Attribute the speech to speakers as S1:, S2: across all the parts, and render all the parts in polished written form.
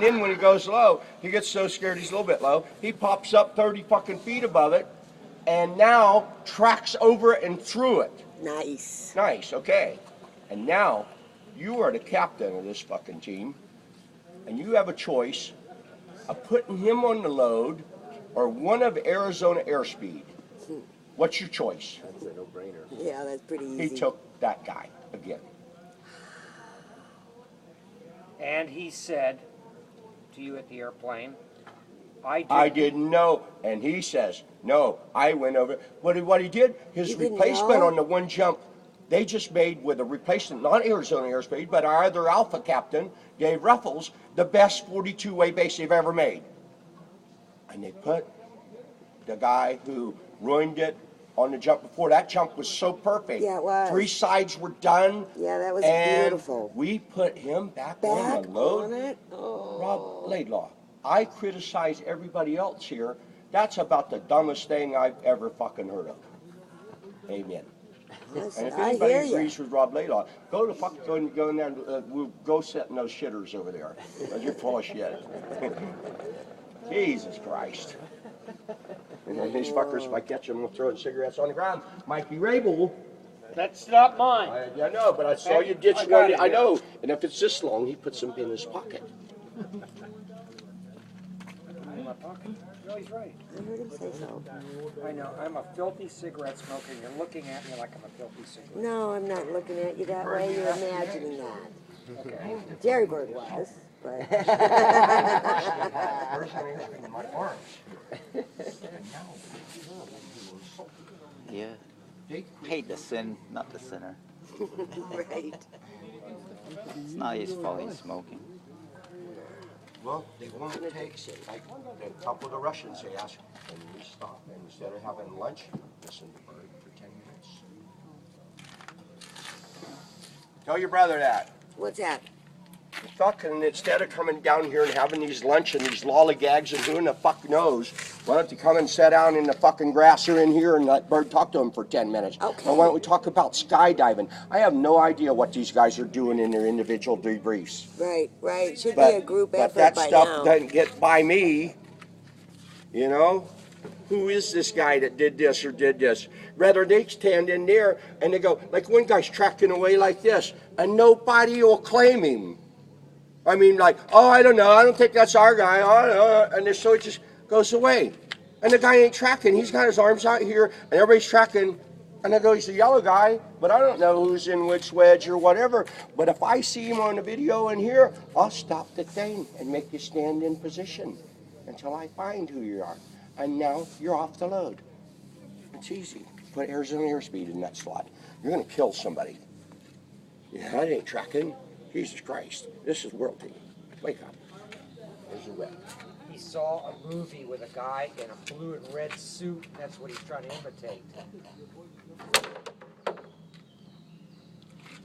S1: then when he goes low, he gets so scared he's a little bit low. He pops up 30 fucking feet above it, and now tracks over it and through it.
S2: Nice.
S1: Nice, okay. And now, you are the captain of this fucking team, and you have a choice of putting him on the load or one of Arizona Airspeed. What's your choice?
S3: That's a no-brainer.
S2: Yeah, that's pretty easy.
S1: He took that guy again.
S4: And he said to you at the airplane,
S1: I didn't know. And he says, no, I went over. What he did, his replacement on the one jump, they just made with a replacement, not Arizona Airspeed, but our other Alpha captain, Dave Ruffles, the best 42-way base they've ever made. And they put the guy who ruined it on the jump before. That jump was so perfect.
S2: Yeah, it was.
S1: 3 sides were done.
S2: Yeah, that was
S1: and
S2: beautiful.
S1: We put him back on the load.
S2: on it? Oh.
S1: Rob Laidlaw, I criticize everybody else here. That's about the dumbest thing I've ever fucking heard of. Amen.
S2: Listen,
S1: And if
S2: I
S1: anybody
S2: hear you.
S1: agrees with Rob Laidlaw, go in there and we'll go sit in those shitters over there. 'Cause you're full of shit. Jesus Christ. And then these fuckers, if I catch them, will throw cigarettes on the ground. Mikey Rabel.
S4: That's not mine.
S1: I know, but I saw you ditch
S4: I got
S1: one.
S4: it
S1: I
S4: here.
S1: know. And if it's this long, he puts them in his pocket.
S4: In my pocket? No, he's right.
S2: I heard him say so.
S4: I know. I'm a filthy cigarette smoker. You're looking at me like I'm a filthy cigarette.
S2: No, I'm not looking at you that way. You're imagining that.
S4: Okay.
S2: Jerry Bird was, but
S1: My arms.
S5: Yeah. Hate the sin, not the sinner.
S2: right.
S5: It's not his fault he's smoking.
S1: Well, they won't take it. Like a couple of the Russians, they asked, and we stop. And instead of having lunch, listen to Bird for 10 minutes. Tell your brother that.
S2: What's that?
S1: Fucking instead of coming down here and having these lunch and these lollygags and who in the fuck knows, why don't you come and sit down in the fucking grass or in here and let Bird talk to him for 10 minutes?
S2: Okay.
S1: And why don't we talk about skydiving? I have no idea what these guys are doing in their individual debriefs.
S2: Right, right. Should
S1: But,
S2: be a group
S1: but
S2: effort
S1: that
S2: by
S1: stuff
S2: now.
S1: doesn't get by me, you know? Who is this guy that did this or did this? Rather, they stand in there and they go, like one guy's tracking away like this, and nobody will claim him. I mean, like, oh, I don't know, I don't think that's our guy, oh, and so it just goes away. And the guy ain't tracking, he's got his arms out here, and everybody's tracking, and I go, he's the yellow guy, but I don't know who's in which wedge or whatever. But if I see him on the video in here, I'll stop the thing and make you stand in position until I find who you are. And now you're off the load. It's easy. Put Arizona Airspeed in that slot. You're gonna kill somebody. Yeah, that ain't tracking. Jesus Christ. This is World Team. Wake up. There's a whip.
S4: He saw a movie with a guy in a blue and red suit. That's what he's trying to imitate.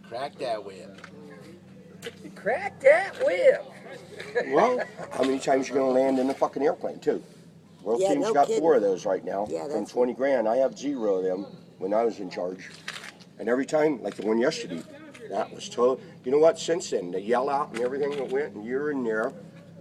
S3: Crack that whip.
S4: Crack that whip.
S1: Well, how many times you gonna land in the fucking airplane too? World
S2: Yeah,
S1: Team's
S2: no
S1: got
S2: kidding.
S1: 4 of those right now.
S2: Yeah,
S1: from
S2: that's-
S1: 20 grand. I have 0 of them when I was in charge. And every time, like the one yesterday, that was total. You know what? Since then, the yell out and everything that went, and you're in there.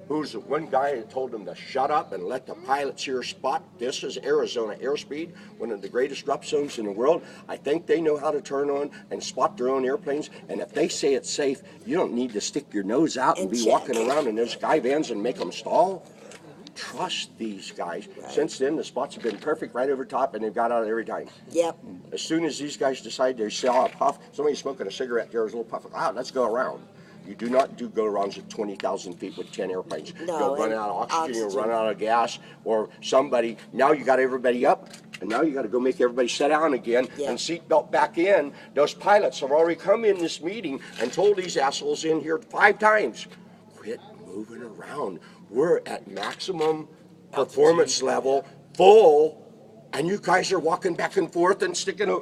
S1: Who's the one guy that told them to shut up and let the pilots here spot? This is Arizona Airspeed, one of the greatest drop zones in the world. I think they know how to turn on and spot their own airplanes. And if they say it's safe, you don't need to stick your nose out and
S2: And
S1: be
S2: check.
S1: walking around in those sky vans and make them stall. Trust these guys.
S2: Right.
S1: Since then, the spots have been perfect right over top, and they've got out every time.
S2: Yep.
S1: As soon as these guys decide they saw a puff, somebody smoking a cigarette, there's a little puff. Ah, let's go around. You do not do go-arounds at 20,000 feet with 10 airplanes.
S2: No,
S1: You'll run
S2: and
S1: out of oxygen, you'll
S2: oxygen.
S1: run out of gas, or somebody, now you got everybody up, and now you got to go make everybody sit down again
S2: Yeah.
S1: and seatbelt back in. Those pilots have already come in this meeting and told these assholes in here 5 times, quit moving around. We're at maximum performance level, full, and you guys are walking back and forth and sticking a,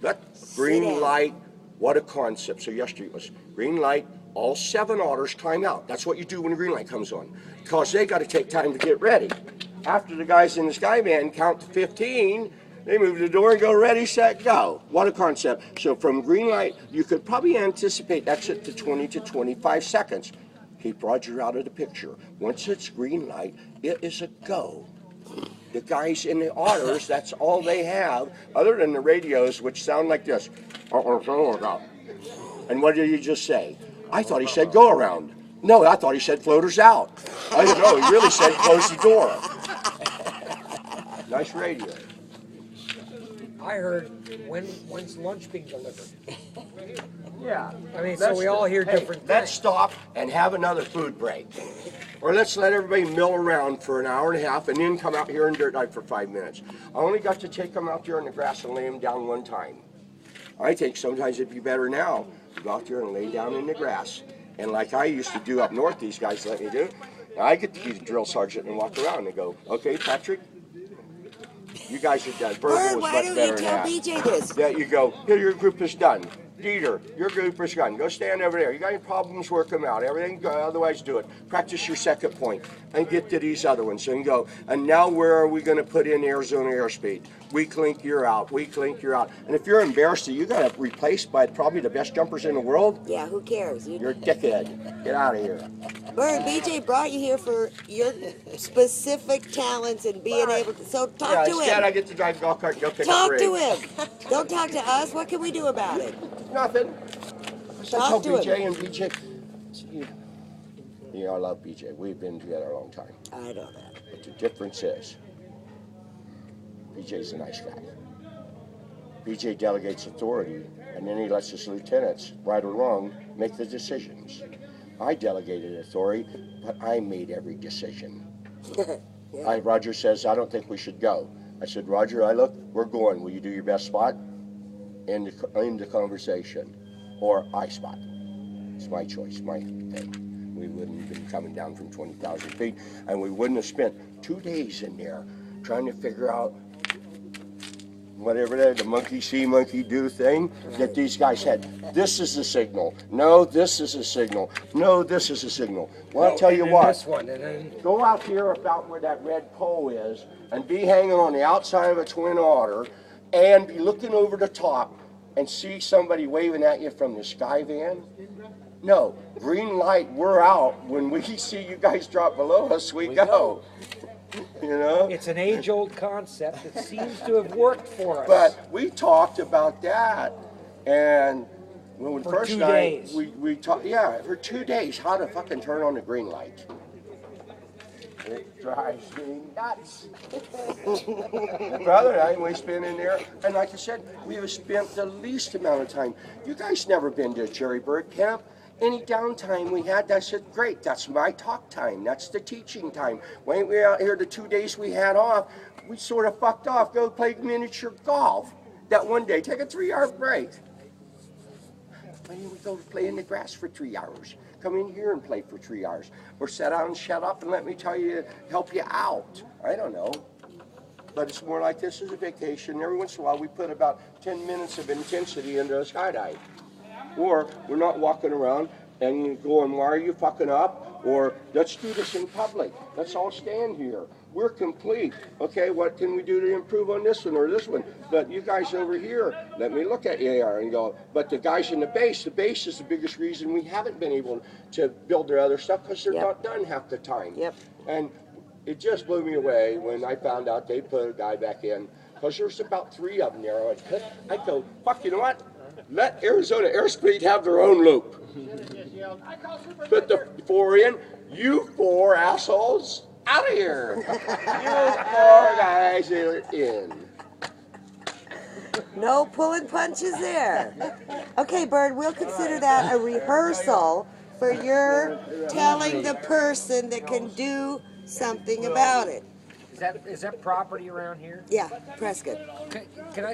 S1: that green
S2: down.
S1: light, what a concept. So yesterday it was green light, all 7 otters climb out. That's what you do when the green light comes on, because they got to take time to get ready. After the guys in the Skyman count to 15, they move to the door and go ready, set, go. What a concept. So from green light, you could probably anticipate exit to 20 to 25 seconds. Keep Roger out of the picture. Once it's green light, it is a go. The guys in the otters, that's all they have, other than the radios, which sound like this. And what did he just say? I thought he said go around. No, I thought he said floaters out. I didn't know, he really said close the door. Nice radio.
S4: I heard when's lunch being delivered.
S1: Yeah.
S4: I mean, so we all hear different
S1: Let's
S4: things.
S1: stop and have another food break. Or let's let everybody mill around for an hour and a half and then come out here and dirt dive for 5 minutes. I only got to take them out there in the grass and lay them down one time. I think sometimes it'd be better now to go out there and lay down in the grass. And like I used to do up north, these guys let me do. I get to be the drill sergeant and walk around and go, okay, Patrick, you guys are done. Bird
S2: Bird,
S1: was
S2: why
S1: much
S2: don't
S1: better
S2: you
S1: than
S2: tell
S1: that.
S2: BJ this?
S1: Yeah, you go, here, your group is done. Dieter, your group is done. Go stand over there. You got any problems, work them out. Everything, otherwise do it. Practice your second point and get to these other ones and go. And now where are we going to put in Arizona airspeed? Weak link, you're out. Weak link, you're out. And if you're embarrassed that you got replaced by probably the best jumpers in the world,
S2: Yeah, who cares?
S1: you're a dickhead. Get out of here.
S2: Bird, BJ brought you here for your specific talents and being able to. So talk to
S1: instead
S2: him.
S1: I get to drive golf cart and go pick up
S2: Talk
S1: Rig.
S2: to him. Don't talk to us. What can we do about it?
S1: Nothing. So I
S2: Talk
S1: told
S2: to
S1: BJ
S2: him.
S1: and BJ, you know, I love BJ. We've been together a long time.
S2: I know that.
S1: But the difference is, BJ's a nice guy. BJ delegates authority, and then he lets his lieutenants, right or wrong, make the decisions. I delegated authority, but I made every decision. Roger says, I don't think we should go. I said, Roger, we're going. Will you do your best spot? End the conversation. Or I spot. It's my choice, my thing. We wouldn't have been coming down from 20,000 feet, and we wouldn't have spent 2 days in there trying to figure out whatever the monkey see, monkey do thing that these guys had. This is a signal. No, this is a signal. No, this is a signal. Well, I'll tell you what.
S4: This one, and then
S1: Go out here about where that red pole is and be hanging on the outside of a twin otter and be looking over the top and see somebody waving at you from the sky van. No, green light, we're out. When we see you guys drop below us, we go. You know?
S4: it's an age-old concept that seems to have worked for us.
S1: But we talked about that, and when
S4: For
S1: first
S4: 2
S1: night
S4: days.
S1: we talked, yeah, for 2 days, how to fucking turn on the green light. It drives me nuts. Brother, I we spent in there, and like I said, we have spent the least amount of time. You guys never been to a Jerry Bird camp? Any downtime we had, I said, great, that's my talk time. That's the teaching time. When ain't we out here the 2 days we had off, we sort of fucked off, go play miniature golf. That one day, take a 3-hour break. Why didn't we go play in the grass for 3 hours? Come in here and play for 3 hours. Or sit down and shut up and let me tell you, help you out. I don't know. But it's more like this is a vacation. Every once in a while, we put about 10 minutes of intensity into a skydive. Or we're not walking around and going, why are you fucking up? Or let's do this in public. Let's all stand here. We're complete. Okay, what can we do to improve on this one or this one? But you guys over here, let me look at you and go, but the guys in the base is the biggest reason we haven't been able to build their other stuff because they're
S2: Yep.
S1: not done half the time.
S2: Yep.
S1: And it just blew me away when I found out they put a guy back in because there's about 3 of them there. I'd go, fuck, you know what? Let Arizona Airspeed have their own loop. Put the 4 in. You 4 assholes, out of here. You 4 guys in.
S2: No pulling punches there. Okay, Bird, we'll consider that a rehearsal for your telling the person that can do something about it.
S4: Is that property around here?
S2: Yeah, Prescott.
S4: Can I